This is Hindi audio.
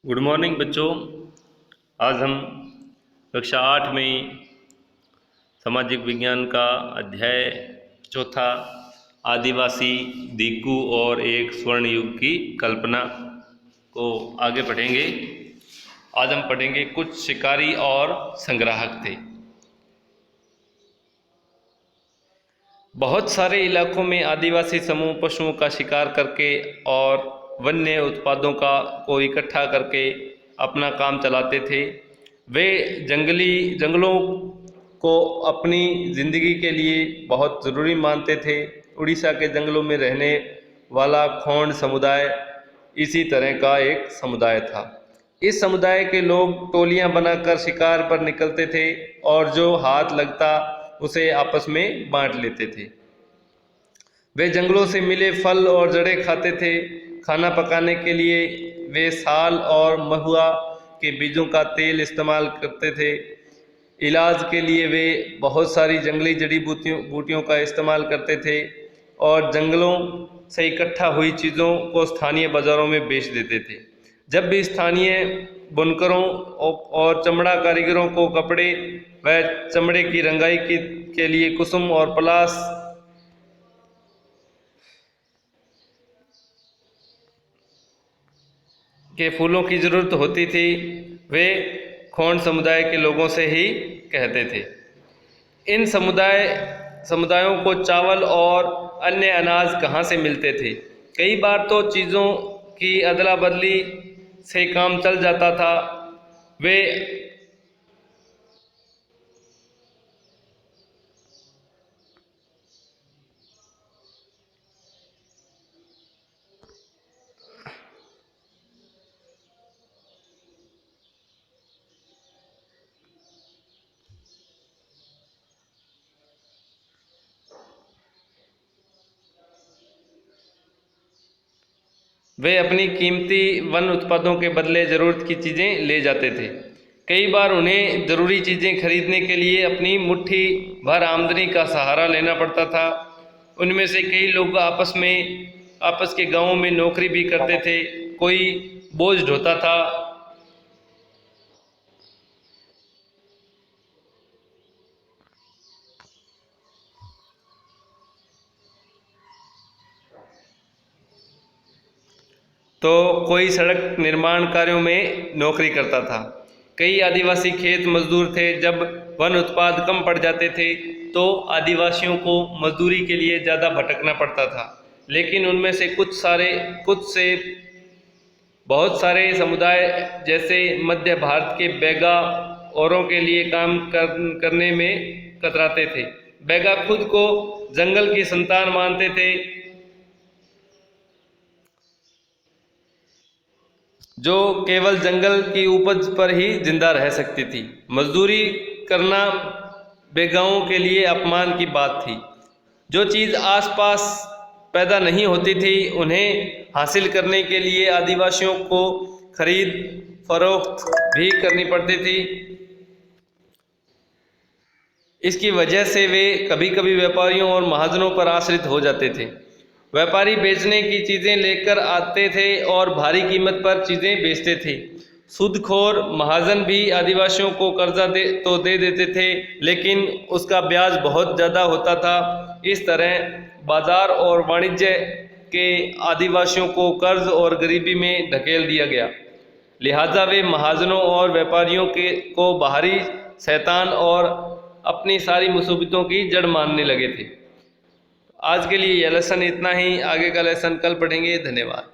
गुड मॉर्निंग बच्चों। आज हम कक्षा 8 में सामाजिक विज्ञान का अध्याय चौथा आदिवासी दिग्गू और एक स्वर्ण युग की कल्पना को आगे पढ़ेंगे। आज हम पढ़ेंगे कुछ शिकारी और संग्राहक थे। बहुत सारे इलाकों में आदिवासी समूह पशुओं का शिकार करके और वन्य उत्पादों को इकट्ठा करके अपना काम चलाते थे। वे जंगलों को अपनी ज़िंदगी के लिए बहुत ज़रूरी मानते थे। उड़ीसा के जंगलों में रहने वाला खोंड समुदाय इसी तरह का एक समुदाय था। इस समुदाय के लोग टोलियां बनाकर शिकार पर निकलते थे और जो हाथ लगता उसे आपस में बांट लेते थे। वे जंगलों से मिले फल और जड़ें खाते थे। खाना पकाने के लिए वे साल और महुआ के बीजों का तेल इस्तेमाल करते थे। इलाज के लिए वे बहुत सारी जंगली जड़ी बूटियों का इस्तेमाल करते थे और जंगलों से इकट्ठा हुई चीज़ों को स्थानीय बाज़ारों में बेच देते थे। जब भी स्थानीय बुनकरों और चमड़ा कारीगरों को कपड़े व चमड़े की रंगाई के लिए कुसुम और पलाश के फूलों की ज़रूरत होती थी, वे खोंड समुदाय के लोगों से ही कहते थे। इन समुदायों को चावल और अन्य अनाज कहाँ से मिलते थे? कई बार तो चीज़ों की अदला बदली से काम चल जाता था। वे अपनी कीमती वन उत्पादों के बदले ज़रूरत की चीज़ें ले जाते थे। कई बार उन्हें ज़रूरी चीज़ें खरीदने के लिए अपनी मुट्ठी भर आमदनी का सहारा लेना पड़ता था। उनमें से कई लोग आपस के गांवों में नौकरी भी करते थे। कोई बोझ ढोता था, तो कोई सड़क निर्माण कार्यों में नौकरी करता था। कई आदिवासी खेत मजदूर थे। जब वन उत्पाद कम पड़ जाते थे तो आदिवासियों को मजदूरी के लिए ज़्यादा भटकना पड़ता था। लेकिन उनमें से बहुत सारे समुदाय जैसे मध्य भारत के बैगा औरों के लिए काम करने में कतराते थे। बैगा खुद को जंगल की संतान मानते थे जो केवल जंगल की उपज पर ही जिंदा रह सकती थी। मजदूरी करना बेगाओं के लिए अपमान की बात थी। जो चीज़ आसपास पैदा नहीं होती थी उन्हें हासिल करने के लिए आदिवासियों को खरीद फरोख्त भी करनी पड़ती थी। इसकी वजह से वे कभी कभी व्यापारियों और महाजनों पर आश्रित हो जाते थे। व्यापारी बेचने की चीज़ें लेकर आते थे और भारी कीमत पर चीज़ें बेचते थे। सूदखोर महाजन भी आदिवासियों को कर्जा दे देते थे, लेकिन उसका ब्याज बहुत ज़्यादा होता था। इस तरह बाजार और वाणिज्य के आदिवासियों को कर्ज और गरीबी में धकेल दिया गया। लिहाजा वे महाजनों और व्यापारियों को बाहरी शैतान और अपनी सारी मुसीबतों की जड़ मानने लगे थे। आज के लिए यह लेसन इतना ही। आगे का लेसन कल पढ़ेंगे। धन्यवाद।